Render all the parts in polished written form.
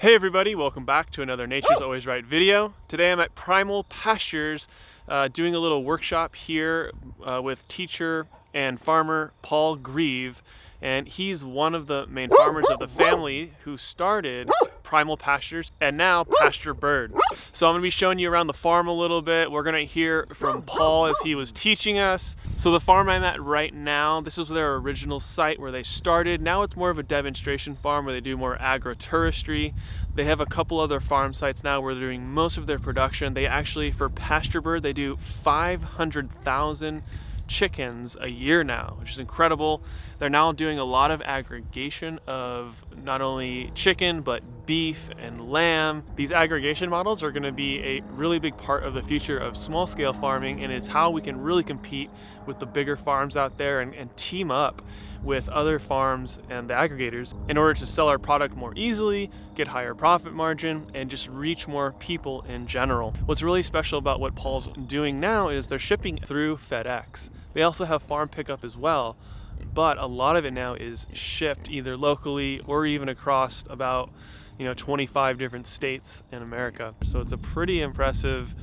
Hey everybody, welcome back to another Nature's Always Right video. Today I'm at Primal Pastures doing a little workshop here with teacher and farmer Paul Grieve, and he's one of the main farmers of the family who started Primal Pastures and now Pasture Bird. So I'm going to be showing you around the farm a little bit. We're going to hear from Paul as he was teaching us. So the farm I'm at right now, this is their original site where they started. Now it's more of a demonstration farm where they do more agritouristy. They have a couple other farm sites now where they're doing most of their production. They actually, for Pasture Bird, they do 500,000 chickens a year now, which is incredible. They're now doing a lot of aggregation of not only chicken but beef and lamb. These aggregation models are going to be a really big part of the future of small scale farming, and it's how we can really compete with the bigger farms out there and team up with other farms and the aggregators in order to sell our product more easily, get higher profit margin, and just reach more people in general. What's really special about what Paul's doing now is they're shipping through FedEx. They also have farm pickup as well, but a lot of it now is shipped either locally or even across about 25 different states in America. So it's a pretty impressive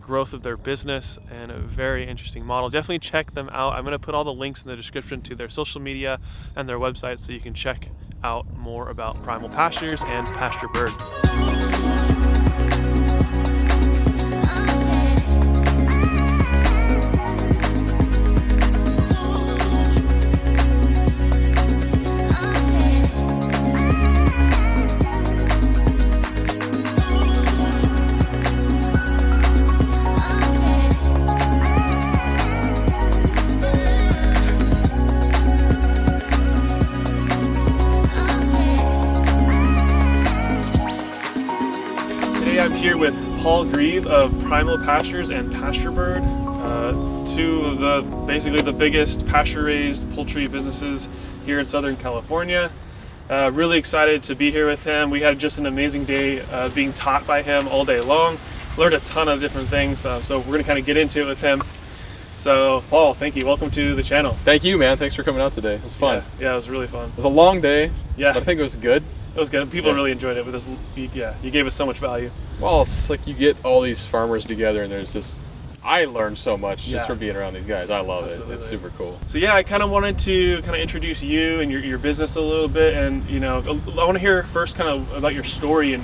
growth of their business and a very interesting model. Definitely check them out. I'm going to put all the links in the description to their social media and their website so you can check out more about Primal Pastures and Pasture Bird. I'm here with Paul Grieve of Primal Pastures and Pasture Bird, two of basically the biggest pasture-raised poultry businesses here in Southern California. Really excited to be here with him. We had just an amazing day being taught by him all day long. Learned a ton of different things, so we're going to kind of get into it with him. So Paul, thank you. Welcome to the channel. Thank you, man. Thanks for coming out today. It was fun. Yeah, it was really fun. It was a long day, yeah, but I think it was good. It was good. People really enjoyed it with us. Yeah, you gave us so much value. Well, it's like you get all these farmers together, and there's just, I learned so much just from being around these guys. I love it. It's super cool. So yeah, I kind of wanted to introduce you and your business a little bit, and I want to hear first kind of about your story and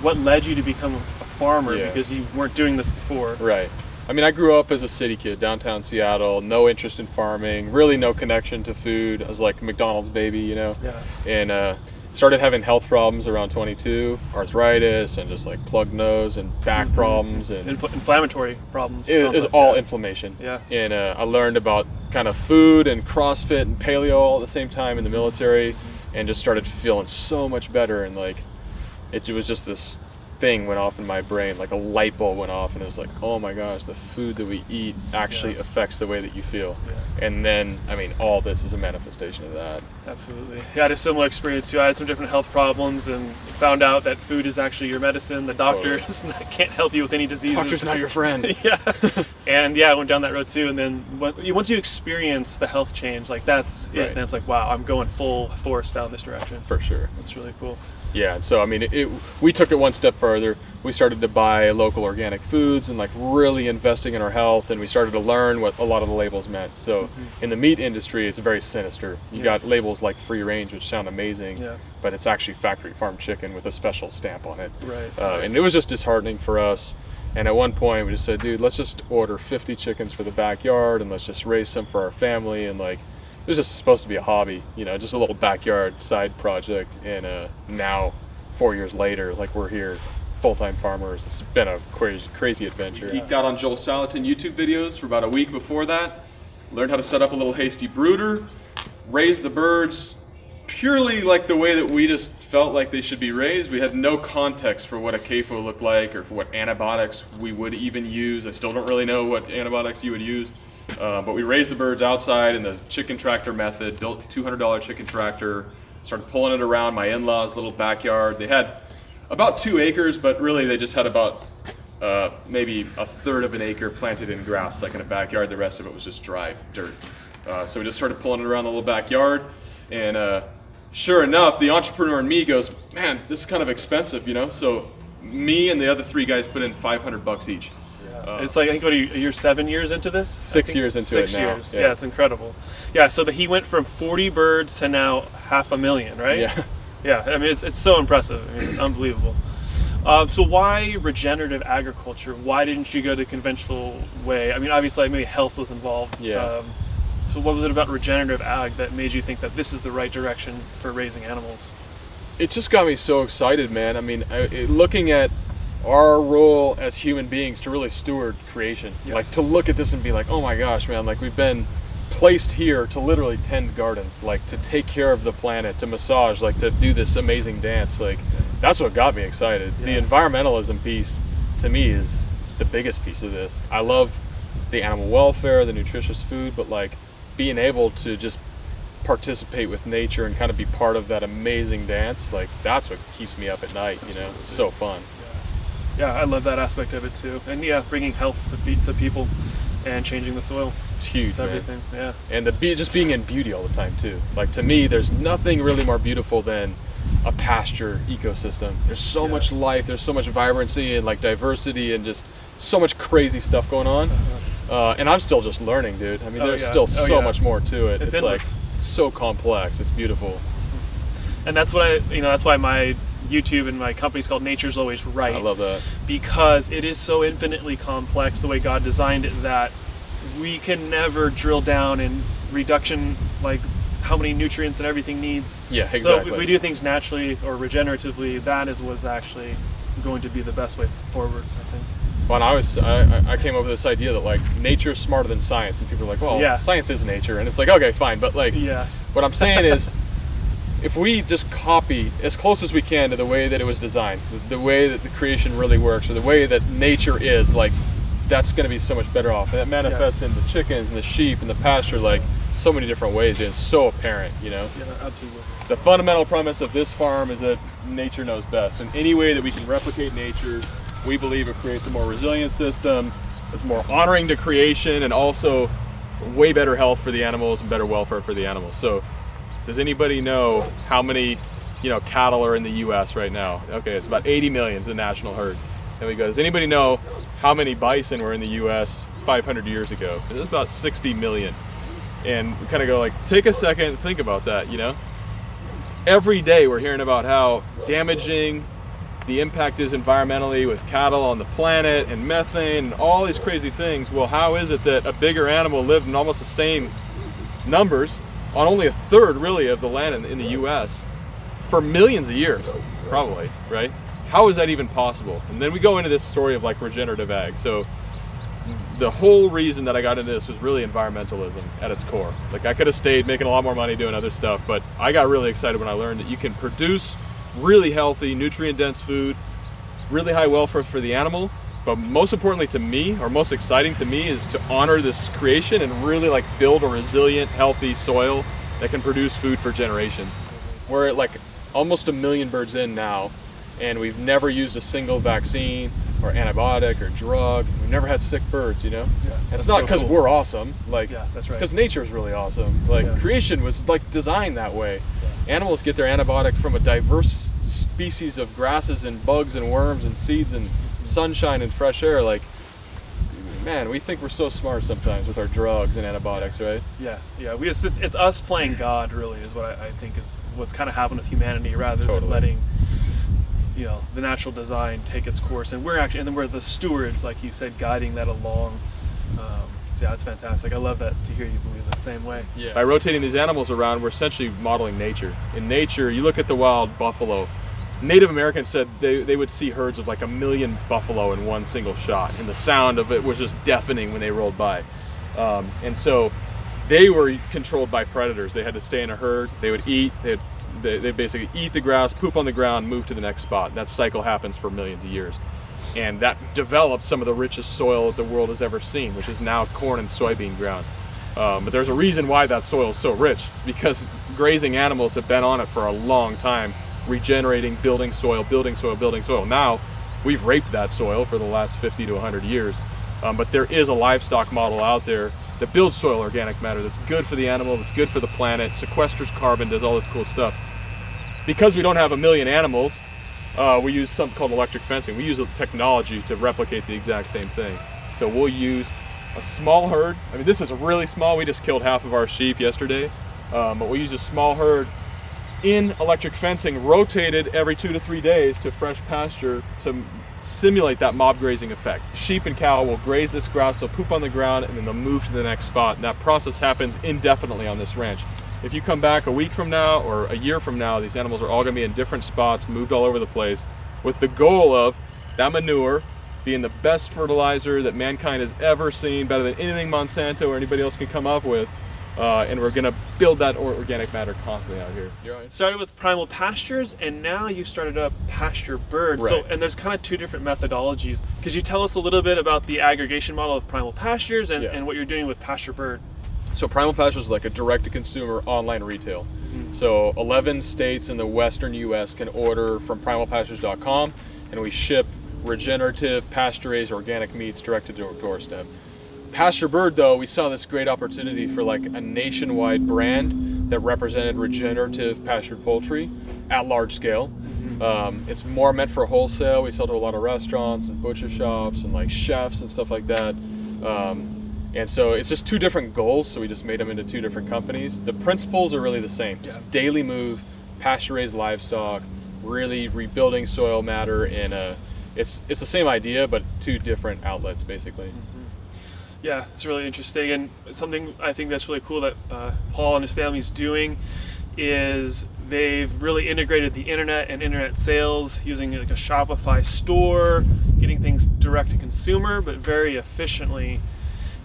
what led you to become a farmer, because you weren't doing this before. Right. I mean, I grew up as a city kid, downtown Seattle, no interest in farming, really no connection to food. I was like a McDonald's baby, Yeah. And started having health problems around 22, arthritis and just like plugged nose and back problems and inflammatory problems. It was all inflammation. Yeah. And I learned about kind of food and CrossFit and paleo all at the same time in the military, and just started feeling so much better, and like it was just this thing went off in my brain, like a light bulb went off, and it was like, oh my gosh, the food that we eat actually affects the way that you feel. And then, I mean, all this is a manifestation of that. Absolutely. Yeah, I had a similar experience too. I had some different health problems and found out that food is actually your medicine. The doctor can't help you with any diseases. Doctor's not your friend. Yeah. And yeah, I went down that road too. And then once you experience the health change, like that's it. Then it's like, wow, I'm going full force down this direction. For sure. That's really cool. Yeah, and so I mean, we took it one step further. We started to buy local organic foods and like really investing in our health, and we started to learn what a lot of the labels meant. So in the meat industry, it's very sinister. You got labels like free range, which sound amazing, but it's actually factory farmed chicken with a special stamp on it. Right. And it was just disheartening for us. And at one point we just said, dude, let's just order 50 chickens for the backyard and let's just raise some for our family. And like, it was just supposed to be a hobby, just a little backyard side project. And now, 4 years later, like we're here, full-time farmers. It's been a crazy adventure. Geeked out on Joel Salatin YouTube videos for about a week before that. Learned how to set up a little hasty brooder, raise the birds purely like the way that we just felt like they should be raised. We had no context for what a CAFO looked like or for what antibiotics we would even use. I still don't really know what antibiotics you would use. But we raised the birds outside in the chicken tractor method, built a $200 chicken tractor, started pulling it around my in-laws' little backyard. They had about 2 acres, but really they just had about maybe a third of an acre planted in grass, like in a backyard. The rest of it was just dry dirt. So we just started pulling it around the little backyard, and sure enough, the entrepreneur in me goes, man, this is kind of expensive, you know? So me and the other 3 guys put in $500 each. It's like, I think, what are you, you're 7 years into this? 6 years into it now. 6 years. Yeah, it's incredible. Yeah, so he went from 40 birds to now 500,000, right? Yeah. Yeah, I mean, it's so impressive. I mean, it's unbelievable. So why regenerative agriculture? Why didn't you go the conventional way? I mean, obviously, maybe health was involved. Yeah. So what was it about regenerative ag that made you think that this is the right direction for raising animals? It just got me so excited, man. I mean, looking at our role as human beings to really steward creation, Yes. like to look at this and be like, oh my gosh, man, like we've been placed here to literally tend gardens, like to take care of the planet, to massage, like to do this amazing dance. Like that's what got me excited. Yeah. The environmentalism piece to me is the biggest piece of this. I love the animal welfare, the nutritious food, but like being able to just participate with nature and kind of be part of that amazing dance, like that's what keeps me up at night, you know. It's so fun. Yeah, I love that aspect of it too. And yeah, bringing health to people and changing the soil. It's huge, It's man. everything. Yeah. And just being in beauty all the time too. Like to me, there's nothing really more beautiful than a pasture ecosystem. There's so much life, there's so much vibrancy and like diversity and just so much crazy stuff going on. And I'm still just learning, dude. I mean, there's still so much more to it. It's like endless. so complex. It's beautiful. And that's what that's why my YouTube and my company's called Nature's Always Right. I love that. Because it is so infinitely complex the way God designed it that we can never drill down in reduction, like how many nutrients and everything needs. Yeah, exactly. So we do things naturally or regeneratively. That is what's actually going to be the best way forward, I think. Well, and I came up with this idea that like nature's smarter than science, and people are like, well, Yeah. science is nature, and it's like, okay, fine, but like, Yeah. what I'm saying is, if we just copy as close as we can to the way that it was designed, the way that the creation really works, or the way that nature is, like, that's going to be so much better off. And that manifests in the chickens and the sheep and the pasture, like so many different ways. And it's so apparent, you know. Yeah, absolutely. The fundamental premise of this farm is that nature knows best, and any way that we can replicate nature, we believe it creates a more resilient system, is more honoring to creation, and also way better health for the animals and better welfare for the animals. So does anybody know how many, cattle are in the US right now? Okay, it's about 80 million is the national herd. And we go, does anybody know how many bison were in the US 500 years ago? It was about 60 million. And we kind of go like, take a second and think about that, Every day we're hearing about how damaging the impact is environmentally with cattle on the planet and methane and all these crazy things. Well, how is it that a bigger animal lived in almost the same numbers on only a third really of the land in the US for millions of years, probably, right? How is that even possible? And then we go into this story of like regenerative ag. So the whole reason that I got into this was really environmentalism at its core. Like I could have stayed making a lot more money doing other stuff, but I got really excited when I learned that you can produce really healthy, nutrient-dense food, really high welfare for the animal, but most importantly to me, or most exciting to me, is to honor this creation and really like build a resilient, healthy soil that can produce food for generations. We're at like almost 1 million birds in now, and we've never used a single vaccine or antibiotic or drug. We've never had sick birds, Yeah, It's not because we're awesome. Like, Yeah, that's it's right. because nature is really awesome. Like, creation was like designed that way. Animals get their antibiotic from a diverse species of grasses and bugs and worms and seeds and sunshine and fresh air. Like, man, we think we're so smart sometimes with our drugs and antibiotics, right? Yeah. It's us playing God, really, is what I think is what's kind of happened with humanity, rather than letting the natural design take its course. And we're the stewards, like you said, guiding that along. Yeah, it's fantastic. I love that to hear you believe the same way. Yeah. By rotating these animals around, we're essentially modeling nature. In nature, you look at the wild buffalo. Native Americans said they would see herds of like 1 million buffalo in one single shot, and the sound of it was just deafening when they rolled by. And so they were controlled by predators. They had to stay in a herd. They would eat. They basically eat the grass, poop on the ground, move to the next spot. That cycle happens for millions of years. And that developed some of the richest soil that the world has ever seen, which is now corn and soybean ground. But there's a reason why that soil is so rich. It's because grazing animals have been on it for a long time, regenerating, building soil. Now, we've raped that soil for the last 50 to 100 years. But there is a livestock model out there that builds soil organic matter that's good for the animal, that's good for the planet, sequesters carbon, does all this cool stuff. because we don't have a million animals, we use something called electric fencing. We use a technology to replicate the exact same thing. So we'll use a small herd. I mean, this is really small. We just killed half of our sheep yesterday, but we'll use a small herd in electric fencing, rotated every 2 to 3 days to fresh pasture to simulate that mob grazing effect. Sheep and cow will graze this grass, they'll poop on the ground, and then they'll move to the next spot. And that process happens indefinitely on this ranch. If you come back a week from now or a year from now, these animals are all gonna be in different spots, moved all over the place, with the goal of that manure being the best fertilizer that mankind has ever seen, better than anything Monsanto or anybody else can come up with. And we're gonna build that organic matter constantly out here. Started with Primal Pastures, and now you started up Pasture Bird. Right. So, and there's kind of two different methodologies. Could you tell us a little bit about the aggregation model of Primal Pastures and what you're doing with Pasture Bird? So Primal Pastures is like a direct-to-consumer online retail. So 11 states in the western US can order from primalpastures.com, and we ship regenerative, pasture-raised organic meats direct to their doorstep. Pasture Bird, though, we saw this great opportunity for like a nationwide brand that represented regenerative pastured poultry at large scale. It's more meant for wholesale. We sell to a lot of restaurants and butcher shops and like chefs and stuff like that. And so it's just two different goals, so we just made them into two different companies. The principles are really the same. It's daily move, pasture-raised livestock, really rebuilding soil matter, and it's the same idea, but two different outlets, basically. Yeah, it's really interesting, and something I think that's really cool that Paul and his family's doing is they've really integrated the internet and internet sales using like a Shopify store, getting things direct to consumer, but very efficiently.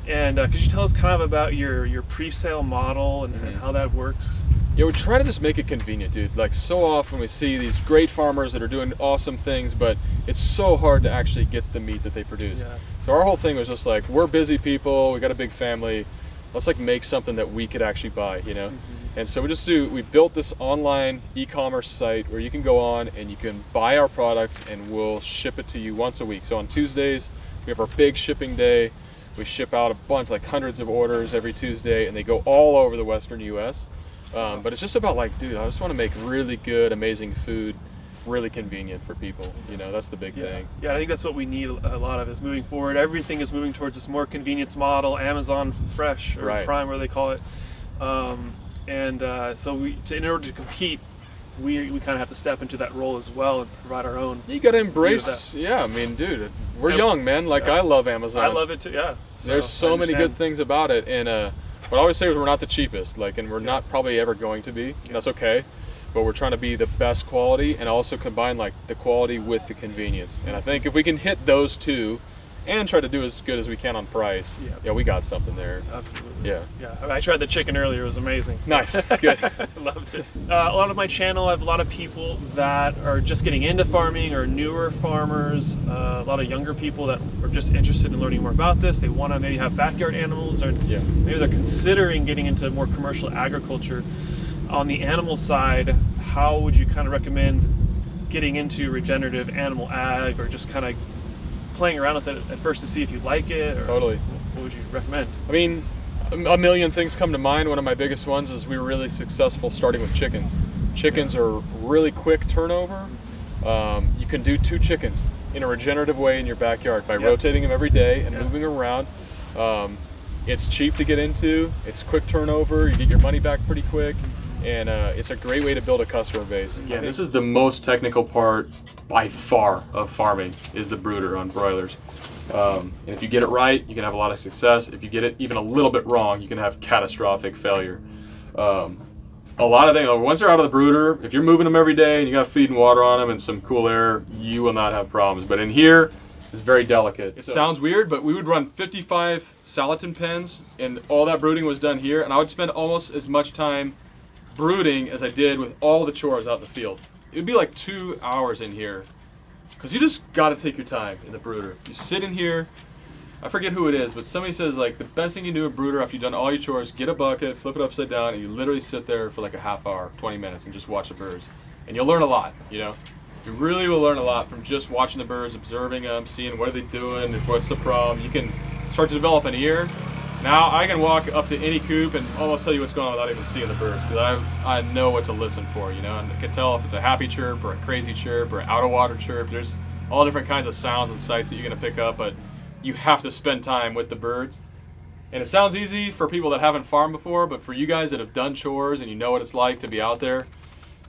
And could you tell us kind of about your pre-sale model and how that works? Yeah, we try to just make it convenient, dude. Like, so often we see these great farmers that are doing awesome things, but it's so hard to actually get the meat that they produce. Yeah. So our whole thing was just like, we're busy people, we got a big family, let's like make something that we could actually buy, you know? And so we built this online e-commerce site where you can go on and you can buy our products and we'll ship it to you once a week. So on Tuesdays, we have our big shipping day. We ship out a bunch, like hundreds of orders every Tuesday, and they go all over the western US. But it's just about like, dude, I just want to make really good, amazing food, really convenient for people. You know, that's the big thing. Yeah, I think that's what we need a lot of is moving forward. Everything is moving towards this more convenience model, Amazon Fresh or Prime, where they call it. So in order to compete, we kind of have to step into that role as well and provide our own. You got to embrace, I mean, dude, we're young, man. Like, I love Amazon. I love it too, yeah. There's so many good things about it, and what I always say is we're not the cheapest, like, and we're not probably ever going to be. That's okay, but we're trying to be the best quality and also combine like the quality with the convenience. And I think if we can hit those two and try to do as good as we can on price, we got something there. Absolutely. Yeah. I mean, I tried the chicken earlier; it was amazing. So. Nice, good. Loved it. A lot of my channel, I have a lot of people that are just getting into farming or newer farmers. A lot of younger people that are just interested in learning more about this. They want to maybe have backyard animals, or maybe they're considering getting into more commercial agriculture. On the animal side, how would you kind of recommend getting into regenerative animal ag, or just kind of playing around with it at first to see if you like it? Or Totally. What would you recommend? I mean, a million things come to mind. One of my biggest ones is we were really successful starting with chickens. Chickens are really quick turnover. You can do 2 chickens in a regenerative way in your backyard by rotating them every day and moving around. It's cheap to get into. It's quick turnover. You get your money back pretty quick. And it's a great way to build a customer base. Yeah, this is the most technical part by far of farming, is the brooder on broilers. And if you get it right, you can have a lot of success. If you get it even a little bit wrong, you can have catastrophic failure. A lot of things, once they're out of the brooder, if you're moving them every day and you got feed and water on them and some cool air, you will not have problems. But in here, it's very delicate. It sounds weird, but we would run 55 Salatin pens, and all that brooding was done here, and I would spend almost as much time brooding as I did with all the chores out in the field. It would be like 2 hours in here, because you just got to take your time in the brooder. You sit in here, I forget who it is, but somebody says like the best thing you do in a brooder after you've done all your chores, get a bucket, flip it upside down, and you literally sit there for like a half hour, 20 minutes, and just watch the birds. And you'll learn a lot, you know? You really will learn a lot from just watching the birds, observing them, seeing what are they doing, what's the problem. You can start to develop an ear Now I can walk up to any coop and almost tell you what's going on without even seeing the birds, because I know what to listen for, you know, and I can tell if it's a happy chirp or a crazy chirp or an out of water chirp. There's all different kinds of sounds and sights that you're going to pick up, but you have to spend time with the birds. And it sounds easy for people that haven't farmed before, but for you guys that have done chores and you know what it's like to be out there,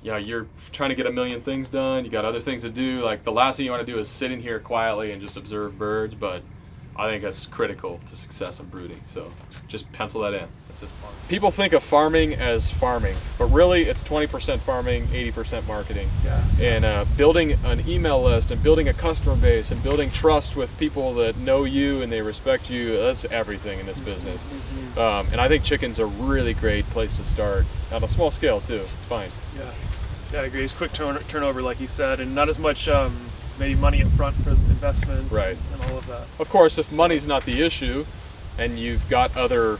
yeah, you're trying to get a million things done, you got other things to do. Like, the last thing you want to do is sit in here quietly and just observe birds, but I think that's critical to success in brooding. So just pencil that in. That's just part. People think of farming as farming, but really it's 20% farming, 80% marketing. Yeah. And building an email list and building a customer base and building trust with people that know you and they respect you, that's everything in this business. And I think chicken's a really great place to start on a small scale too. It's fine. Yeah. Yeah, I agree. It's quick turnover, like you said, and not as much maybe money up front for investment, right, and all of that. Of course, if money's not the issue, and you've got other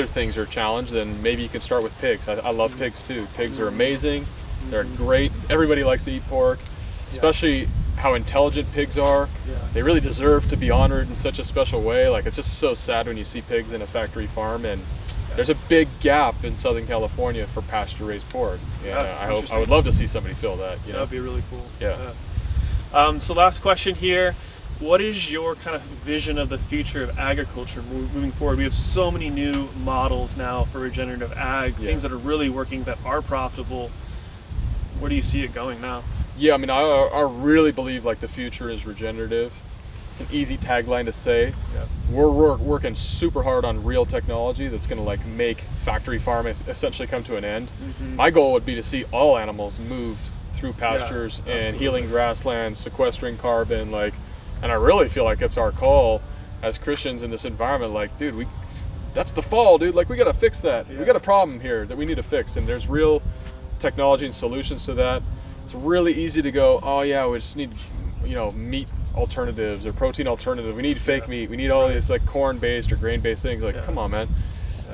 things are challenged, then maybe you can start with pigs. I love pigs too. Pigs are amazing. They're great. Everybody likes to eat pork, especially how intelligent pigs are. Yeah. They really deserve to be honored in such a special way. Like, it's just so sad when you see pigs in a factory farm, and there's a big gap in Southern California for pasture-raised pork. And I would love to see somebody fill that. You know? That'd be really cool. Yeah. So last question here. What is your kind of vision of the future of agriculture moving forward? We have so many new models now for regenerative ag, things that are really working, that are profitable. Where do you see it going now? Yeah, I mean, I really believe like the future is regenerative. It's an easy tagline to say. Yeah. We're working super hard on real technology that's going to like make factory farming essentially come to an end. My goal would be to see all animals moved through pastures and healing grasslands, sequestering carbon, and I really feel like it's our call as Christians in this environment. Like, dude, that's the fall, dude. Like, we got to fix that. We got a problem here that we need to fix, and there's real technology and solutions to that. It's really easy to go, oh yeah, we just need, meat alternatives or protein alternatives. We need fake meat. We need all these like corn-based or grain-based things. Like, come on, man.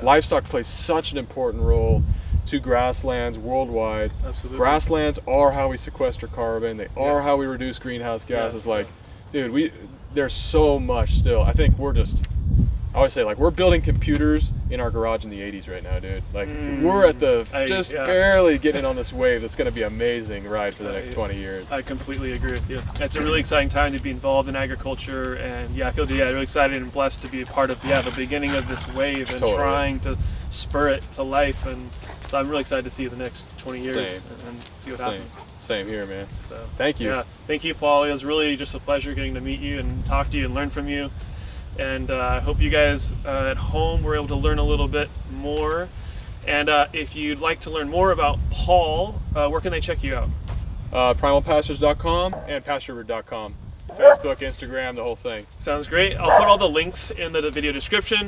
Livestock plays such an important role to grasslands worldwide. Absolutely. Grasslands are how we sequester carbon. They are how we reduce greenhouse gases. Like, dude, there's so much still. I think I always say, like, we're building computers in our garage in the 80s right now, dude. Like, we're at barely getting on this wave that's going to be an amazing ride for the next 20 years. I completely agree with you. It's a really exciting time to be involved in agriculture, and I feel really excited and blessed to be a part of the beginning of this wave and trying to spur it to life. And so I'm really excited to see the next 20 years and see what happens. Same here, man. So thank you. Yeah, thank you, Paul. It was really just a pleasure getting to meet you and talk to you and learn from you. And I hope you guys at home were able to learn a little bit more. And if you'd like to learn more about Paul, where can they check you out? PrimalPastures.com and pastured.com. Facebook, Instagram, the whole thing. Sounds great. I'll put all the links in the video description.